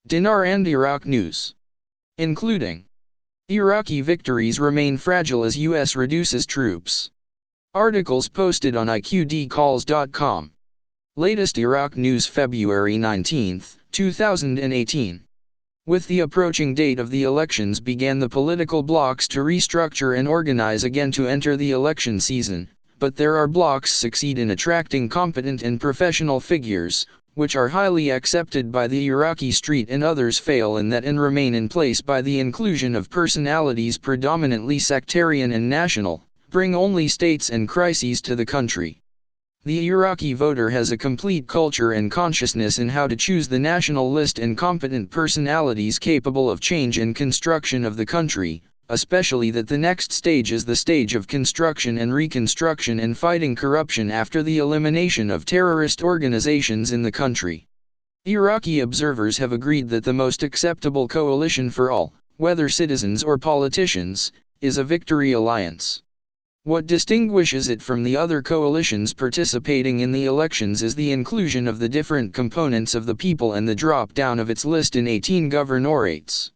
Dinar and Iraq news. Including Iraqi victories remain fragile as U.S. reduces troops. Articles posted on IQDcalls.com. Latest Iraq news February 19, 2018. With the approaching date of the elections began the political blocs to restructure and organize again to enter the election season, but there are blocs succeed in attracting competent and professional figures, which are highly accepted by the Iraqi street, and others fail in that and remain in place by the inclusion of personalities predominantly sectarian and national, bring only states and crises to the country. The Iraqi voter has a complete culture and consciousness in how to choose the national list and competent personalities capable of change and construction of the country, especially that the next stage is the stage of construction and reconstruction and fighting corruption after the elimination of terrorist organizations in the country. Iraqi observers have agreed that the most acceptable coalition for all, whether citizens or politicians, is a victory alliance. What distinguishes it from the other coalitions participating in the elections is the inclusion of the different components of the people and the drop-down of its list in 18 governorates.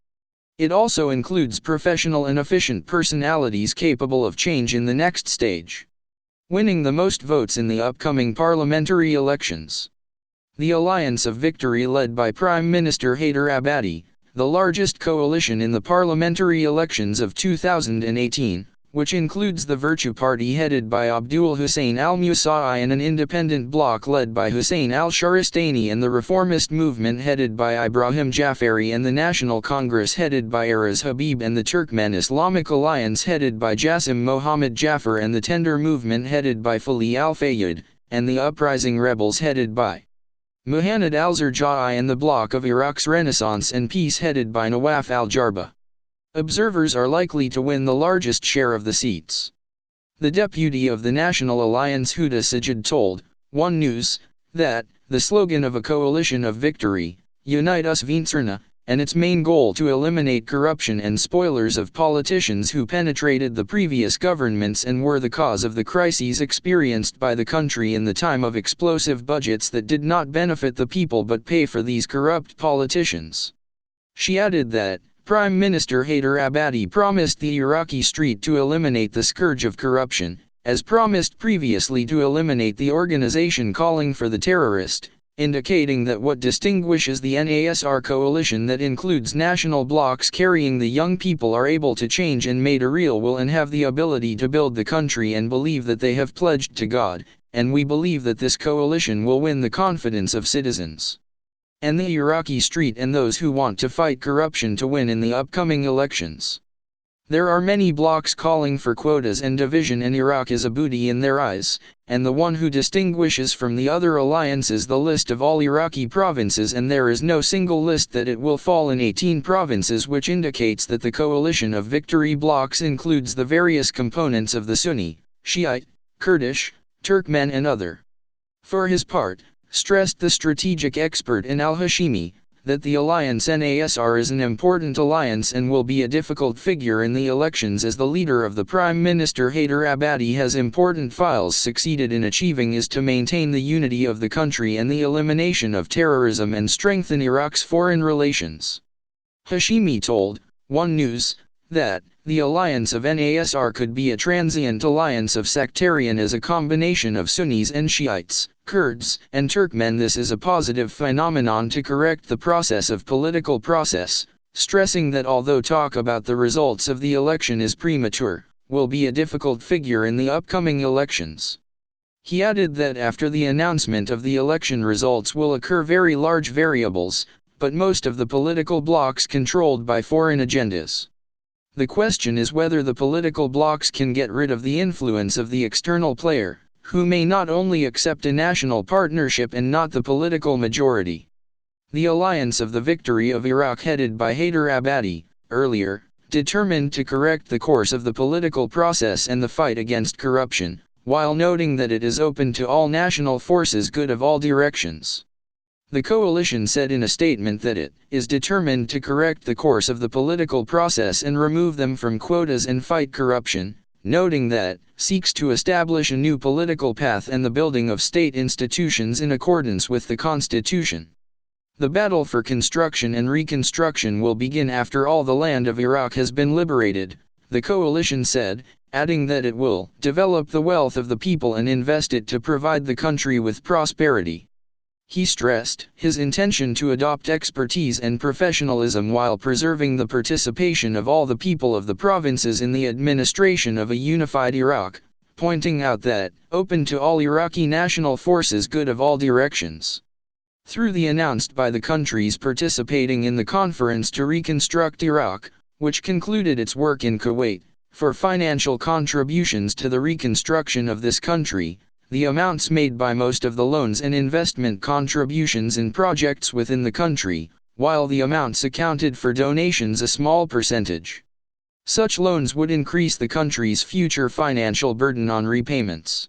It also includes professional and efficient personalities capable of change in the next stage, winning the most votes in the upcoming parliamentary elections. The Alliance of Victory, led by Prime Minister Haider Abadi, the largest coalition in the parliamentary elections of 2018, which includes the Virtue Party headed by Abdul Hussein al-Musa'i and an independent bloc led by Hussein al-Sharistani, and the Reformist Movement headed by Ibrahim Jafari, and the National Congress headed by Araz Habib, and the Turkmen Islamic Alliance headed by Jassim Mohammed Jafar, and the Tender Movement headed by Fali al-Fayyad, and the Uprising Rebels headed by Muhannad al-Zarja'i, and the Bloc of Iraq's Renaissance and Peace headed by Nawaf al-Jarba. Observers are likely to win the largest share of the seats. The deputy of the National Alliance, Huda Sajid, told One News that the slogan of a coalition of victory, Unite Us Vincerna, and its main goal to eliminate corruption and spoilers of politicians who penetrated the previous governments and were the cause of the crises experienced by the country in the time of explosive budgets that did not benefit the people but pay for these corrupt politicians. She added that Prime Minister Haider Abadi promised the Iraqi street to eliminate the scourge of corruption, as promised previously to eliminate the organization calling for the terrorist, indicating that what distinguishes the NASR coalition, that includes national blocs carrying the young people, are able to change and made a real will and have the ability to build the country and believe that they have pledged to God, and we believe that this coalition will win the confidence of citizens and the Iraqi street and those who want to fight corruption to win in the upcoming elections. There are many blocs calling for quotas and division, and Iraq is a booty in their eyes, and the one who distinguishes from the other alliances the list of all Iraqi provinces, and there is no single list that it will fall in 18 provinces, which indicates that the coalition of victory blocs includes the various components of the Sunni, Shiite, Kurdish, Turkmen and other. For his part, stressed the strategic expert in al-Hashimi, that the alliance NASR is an important alliance and will be a difficult figure in the elections, as the leader of the Prime Minister Haider Abadi has important files succeeded in achieving is to maintain the unity of the country and the elimination of terrorism and strengthen Iraq's foreign relations. Hashimi told One News that the alliance of NASR could be a transient alliance of sectarian as a combination of Sunnis and Shiites, Kurds, and Turkmen. This is a positive phenomenon to correct the process of political process, stressing that although talk about the results of the election is premature, will be a difficult figure in the upcoming elections. He added that after the announcement of the election results will occur very large variables, but most of the political blocs controlled by foreign agendas. The question is whether the political blocs can get rid of the influence of the external player, who may not only accept a national partnership and not the political majority. The Alliance of the Victory of Iraq, headed by Haider Abadi, earlier, determined to correct the course of the political process and the fight against corruption, while noting that it is open to all national forces good of all directions. The coalition said in a statement that it is determined to correct the course of the political process and remove them from quotas and fight corruption, noting that seeks to establish a new political path and the building of state institutions in accordance with the Constitution. The battle for construction and reconstruction will begin after all the land of Iraq has been liberated, the coalition said, adding that it will develop the wealth of the people and invest it to provide the country with prosperity. He stressed his intention to adopt expertise and professionalism while preserving the participation of all the people of the provinces in the administration of a unified Iraq, pointing out that, open to all Iraqi national forces good of all directions. Through the announced by the countries participating in the conference to reconstruct Iraq, which concluded its work in Kuwait, for financial contributions to the reconstruction of this country, the amounts made by most of the loans and investment contributions in projects within the country, while the amounts accounted for donations a small percentage. Such loans would increase the country's future financial burden on repayments.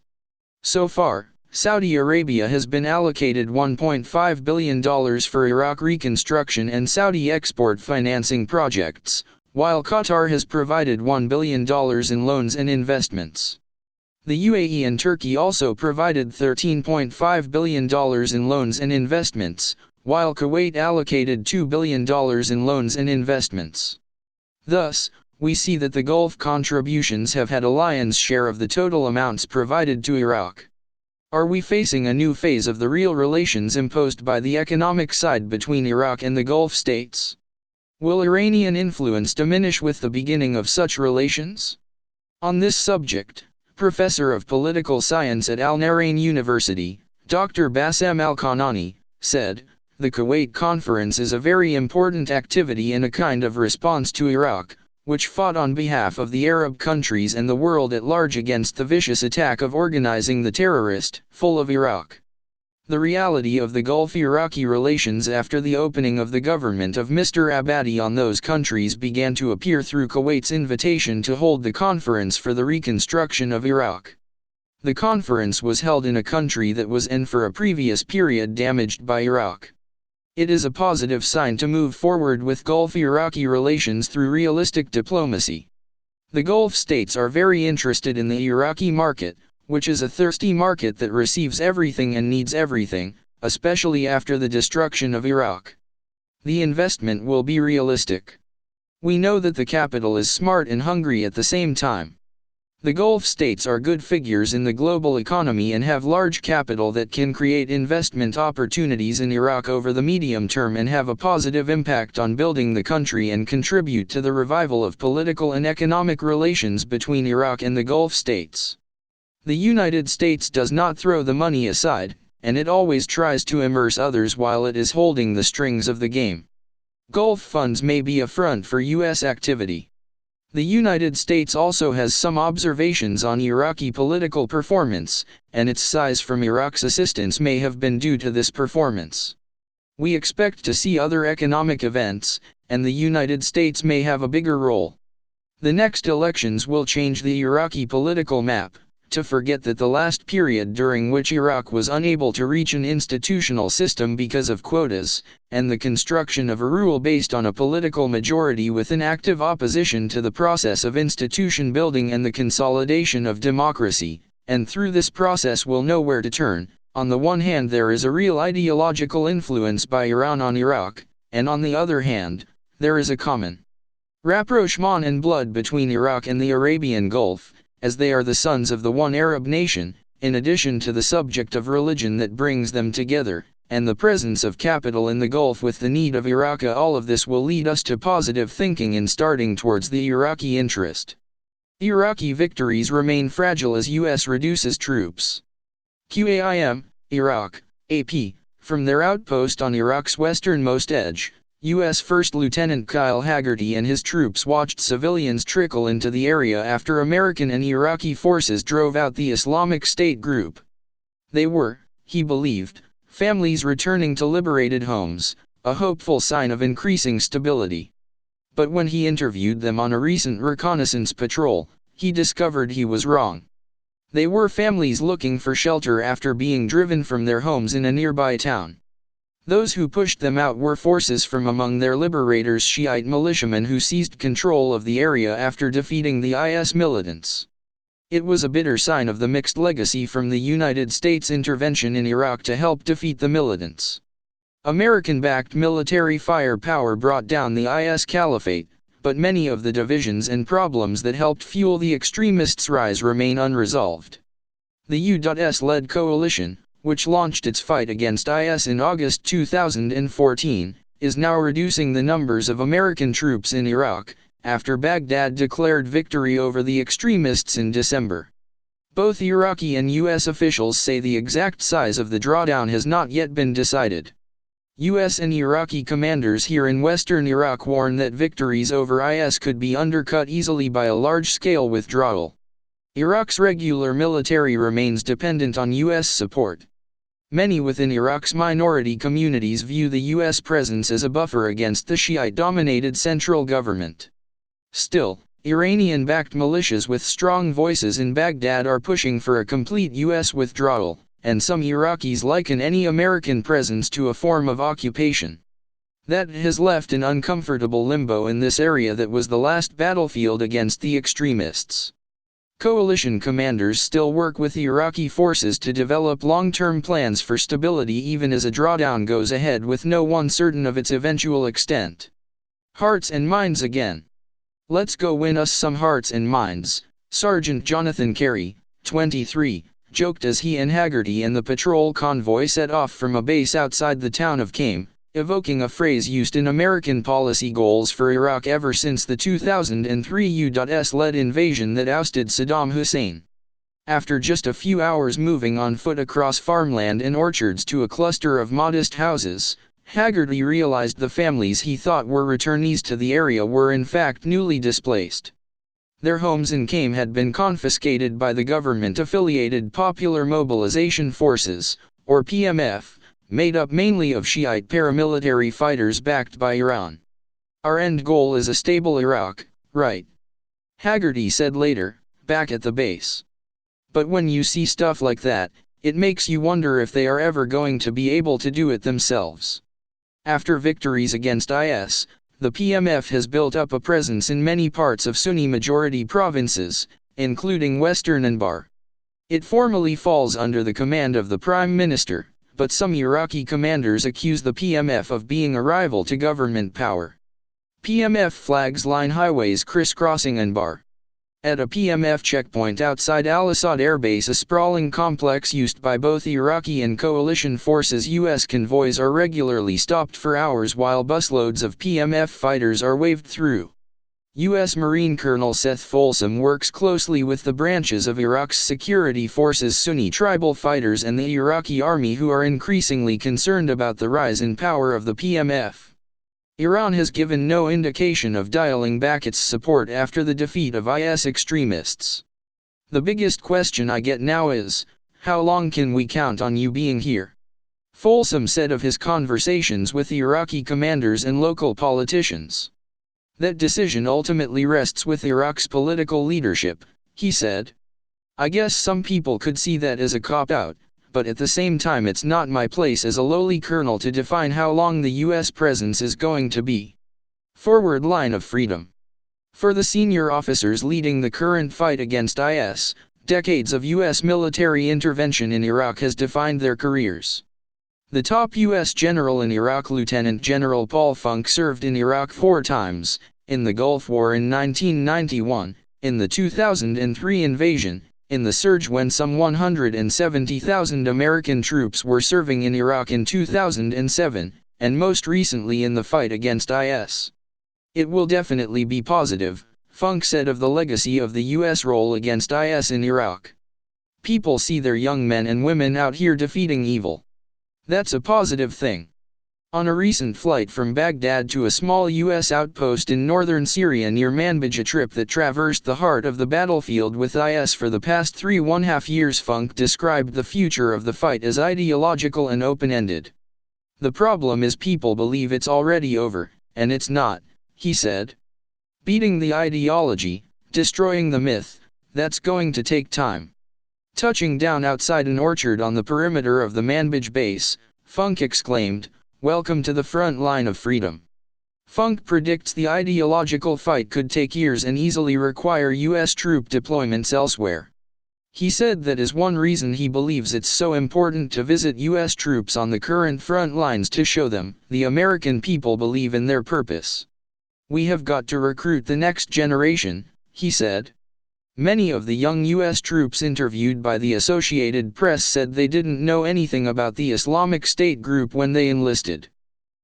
So far, Saudi Arabia has been allocated $1.5 billion for Iraq reconstruction and Saudi export financing projects, while Qatar has provided $1 billion in loans and investments. The UAE and Turkey also provided $13.5 billion in loans and investments, while Kuwait allocated $2 billion in loans and investments. Thus, we see that the Gulf contributions have had a lion's share of the total amounts provided to Iraq. Are we facing a new phase of the real relations imposed by the economic side between Iraq and the Gulf states? Will Iranian influence diminish with the beginning of such relations? On this subject, Professor of Political Science at Al Narain University, Dr. Bassem Al-Kanani, said, "The Kuwait Conference is a very important activity and a kind of response to Iraq, which fought on behalf of the Arab countries and the world at large against the vicious attack of organizing the terrorist, full of Iraq. The reality of the Gulf-Iraqi relations after the opening of the government of Mr. Abadi on those countries began to appear through Kuwait's invitation to hold the conference for the reconstruction of Iraq. The conference was held in a country that was for a previous period damaged by Iraq. It is a positive sign to move forward with Gulf-Iraqi relations through realistic diplomacy. The Gulf states are very interested in the Iraqi market, which is a thirsty market that receives everything and needs everything, especially after the destruction of Iraq. The investment will be realistic. We know that the capital is smart and hungry at the same time. The Gulf states are good figures in the global economy and have large capital that can create investment opportunities in Iraq over the medium term and have a positive impact on building the country and contribute to the revival of political and economic relations between Iraq and the Gulf states. The United States does not throw the money aside, and it always tries to immerse others while it is holding the strings of the game. Gulf funds may be a front for U.S. activity. The United States also has some observations on Iraqi political performance, and its size from Iraq's assistance may have been due to this performance. We expect to see other economic events, and the United States may have a bigger role. The next elections will change the Iraqi political map. To forget that the last period during which Iraq was unable to reach an institutional system because of quotas, and the construction of a rule based on a political majority with an active opposition to the process of institution building and the consolidation of democracy, and through this process will know where to turn. On the one hand there is a real ideological influence by Iran on Iraq, and on the other hand, there is a common rapprochement and blood between Iraq and the Arabian Gulf, as they are the sons of the one Arab nation, in addition to the subject of religion that brings them together, and the presence of capital in the Gulf with the need of Iraq. All of this will lead us to positive thinking in starting towards the Iraqi interest. Iraqi victories remain fragile as U.S. reduces troops. QAIM, Iraq, AP, from their outpost on Iraq's westernmost edge, U.S. First Lieutenant Kyle Haggerty and his troops watched civilians trickle into the area after American and Iraqi forces drove out the Islamic State group. They were, he believed, families returning to liberated homes, a hopeful sign of increasing stability. But when he interviewed them on a recent reconnaissance patrol, he discovered he was wrong. They were families looking for shelter after being driven from their homes in a nearby town. Those who pushed them out were forces from among their liberators, Shiite militiamen who seized control of the area after defeating the IS militants. It was a bitter sign of the mixed legacy from the United States intervention in Iraq to help defeat the militants. American-backed military firepower brought down the IS caliphate, but many of the divisions and problems that helped fuel the extremists' rise remain unresolved. The U.S.-led coalition, which launched its fight against IS in August 2014, is now reducing the numbers of American troops in Iraq, after Baghdad declared victory over the extremists in December. Both Iraqi and U.S. officials say the exact size of the drawdown has not yet been decided. U.S. and Iraqi commanders here in western Iraq warn that victories over IS could be undercut easily by a large-scale withdrawal. Iraq's regular military remains dependent on U.S. support. Many within Iraq's minority communities view the U.S. presence as a buffer against the Shiite-dominated central government. Still, Iranian-backed militias with strong voices in Baghdad are pushing for a complete U.S. withdrawal, and some Iraqis liken any American presence to a form of occupation. That has left an uncomfortable limbo in this area that was the last battlefield against the extremists. Coalition commanders still work with Iraqi forces to develop long-term plans for stability even as a drawdown goes ahead with no one certain of its eventual extent. Hearts and minds again. Let's go win us some hearts and minds, Sergeant Jonathan Carey, 23, joked as he and Haggerty and the patrol convoy set off from a base outside the town of Qam, evoking a phrase used in American policy goals for Iraq ever since the 2003 U.S.-led invasion that ousted Saddam Hussein. After just a few hours moving on foot across farmland and orchards to a cluster of modest houses, Haggerty realized the families he thought were returnees to the area were in fact newly displaced. Their homes in Qam had been confiscated by the government-affiliated Popular Mobilization Forces, or PMF, made up mainly of Shiite paramilitary fighters backed by Iran. Our end goal is a stable Iraq, right? Haggerty said later, back at the base. But when you see stuff like that, it makes you wonder if they are ever going to be able to do it themselves. After victories against IS, the PMF has built up a presence in many parts of Sunni-majority provinces, including western Anbar. It formally falls under the command of the Prime Minister, but some Iraqi commanders accuse the PMF of being a rival to government power. PMF flags line highways crisscrossing Anbar. At a PMF checkpoint outside Al-Assad Air Base, a sprawling complex used by both Iraqi and coalition forces, U.S. convoys are regularly stopped for hours while busloads of PMF fighters are waved through. U.S. Marine Colonel Seth Folsom works closely with the branches of Iraq's security forces, Sunni tribal fighters and the Iraqi army, who are increasingly concerned about the rise in power of the PMF. Iran has given no indication of dialing back its support after the defeat of IS extremists. The biggest question I get now is, how long can we count on you being here? Folsom said of his conversations with Iraqi commanders and local politicians. That decision ultimately rests with Iraq's political leadership, he said. I guess some people could see that as a cop-out, but at the same time it's not my place as a lowly colonel to define how long the U.S. presence is going to be. Forward line of freedom. For the senior officers leading the current fight against IS, decades of U.S. military intervention in Iraq has defined their careers. The top U.S. general in Iraq, Lieutenant General Paul Funk, served in Iraq 4 times, in the Gulf War in 1991, in the 2003 invasion, in the surge when some 170,000 American troops were serving in Iraq in 2007, and most recently in the fight against IS. It will definitely be positive, Funk said of the legacy of the U.S. role against IS in Iraq. People see their young men and women out here defeating evil. That's a positive thing. On a recent flight from Baghdad to a small U.S. outpost in northern Syria near Manbij, a trip that traversed the heart of the battlefield with IS for the past 3.5 years, Funk described the future of the fight as ideological and open-ended. The problem is people believe it's already over, and it's not, he said. Beating the ideology, destroying the myth, that's going to take time. Touching down outside an orchard on the perimeter of the Manbij base, Funk exclaimed, "Welcome to the front line of freedom." Funk predicts the ideological fight could take years and easily require U.S. troop deployments elsewhere. He said that is one reason he believes it's so important to visit U.S. troops on the current front lines to show them, the American people believe in their purpose. We have got to recruit the next generation, he said. Many of the young U.S. troops interviewed by the Associated Press said they didn't know anything about the Islamic State group when they enlisted.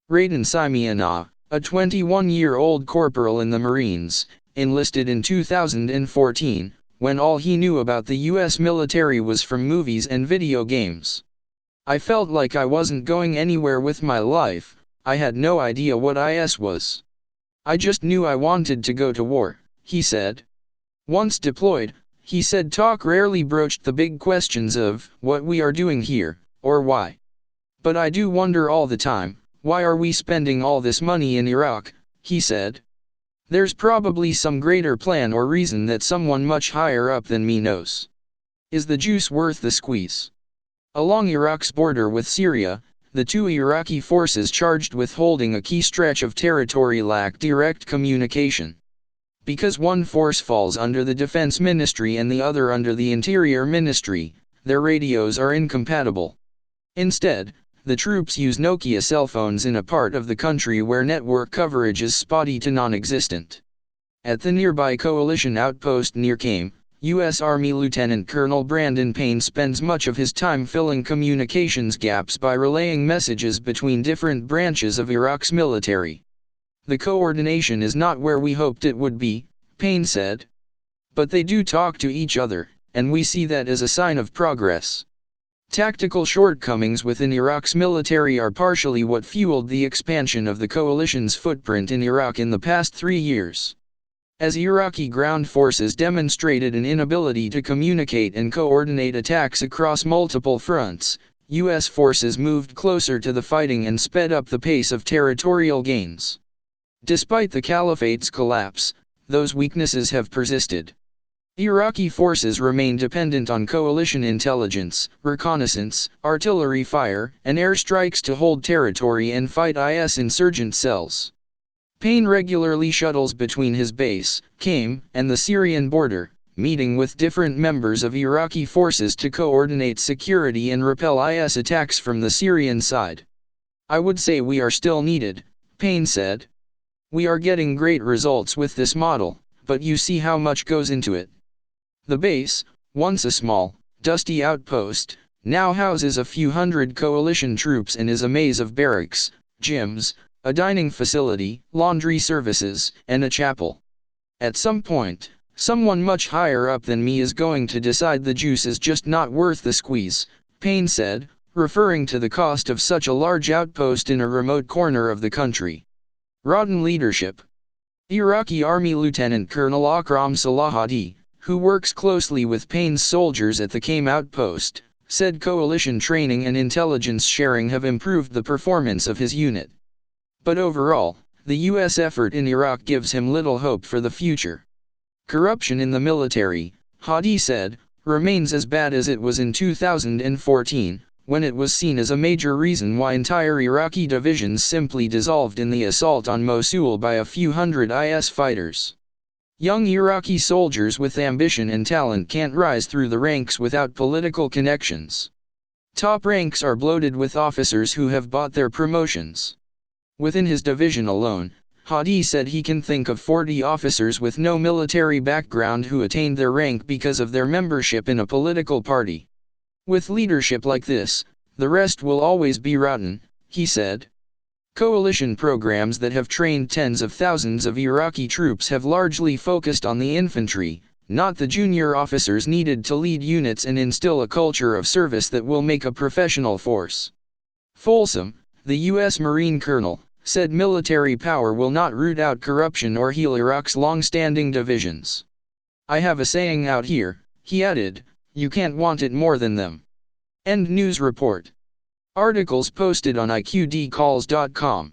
Radin Simeonov, a 21-year-old corporal in the Marines, enlisted in 2014, when all he knew about the U.S. military was from movies and video games. I felt like I wasn't going anywhere with my life. I had no idea what IS was. I just knew I wanted to go to war, he said. Once deployed, he said talk rarely broached the big questions of what we are doing here, or why. But I do wonder all the time, why are we spending all this money in Iraq, he said. There's probably some greater plan or reason that someone much higher up than me knows. Is the juice worth the squeeze? Along Iraq's border with Syria, the two Iraqi forces charged with holding a key stretch of territory lack direct communication. Because one force falls under the Defense Ministry and the other under the Interior Ministry, their radios are incompatible. Instead, the troops use Nokia cell phones in a part of the country where network coverage is spotty to non-existent. At the nearby coalition outpost near Qam, U.S. Army Lieutenant Colonel Brandon Payne spends much of his time filling communications gaps by relaying messages between different branches of Iraq's military. The coordination is not where we hoped it would be, Payne said. But they do talk to each other, and we see that as a sign of progress. Tactical shortcomings within Iraq's military are partially what fueled the expansion of the coalition's footprint in Iraq in the past 3 years. As Iraqi ground forces demonstrated an inability to communicate and coordinate attacks across multiple fronts, U.S. forces moved closer to the fighting and sped up the pace of territorial gains. Despite the caliphate's collapse, those weaknesses have persisted. Iraqi forces remain dependent on coalition intelligence, reconnaissance, artillery fire, and airstrikes to hold territory and fight IS insurgent cells. Payne regularly shuttles between his base, Qam, and the Syrian border, meeting with different members of Iraqi forces to coordinate security and repel IS attacks from the Syrian side. I would say we are still needed, Payne said. We are getting great results with this model, but you see how much goes into it. The base, once a small, dusty outpost, now houses a few hundred coalition troops and is a maze of barracks, gyms, a dining facility, laundry services, and a chapel. At some point, someone much higher up than me is going to decide the juice is just not worth the squeeze, Payne said, referring to the cost of such a large outpost in a remote corner of the country. Rotten leadership. Iraqi Army Lieutenant Colonel Akram Salahadi, who works closely with Payne's soldiers at the Qam outpost, said coalition training and intelligence sharing have improved the performance of his unit. But overall, the U.S. effort in Iraq gives him little hope for the future. Corruption in the military, Hadi said, remains as bad as it was in 2014, when it was seen as a major reason why entire Iraqi divisions simply dissolved in the assault on Mosul by a few hundred IS fighters. Young Iraqi soldiers with ambition and talent can't rise through the ranks without political connections. Top ranks are bloated with officers who have bought their promotions. Within his division alone, Hadi said he can think of 40 officers with no military background who attained their rank because of their membership in a political party. With leadership like this, the rest will always be rotten, he said. Coalition programs that have trained tens of thousands of Iraqi troops have largely focused on the infantry, not the junior officers needed to lead units and instill a culture of service that will make a professional force. Folsom, the U.S. Marine colonel, said military power will not root out corruption or heal Iraq's long-standing divisions. I have a saying out here, he added, you can't want it more than them. End news report. Articles posted on IQDcalls.com.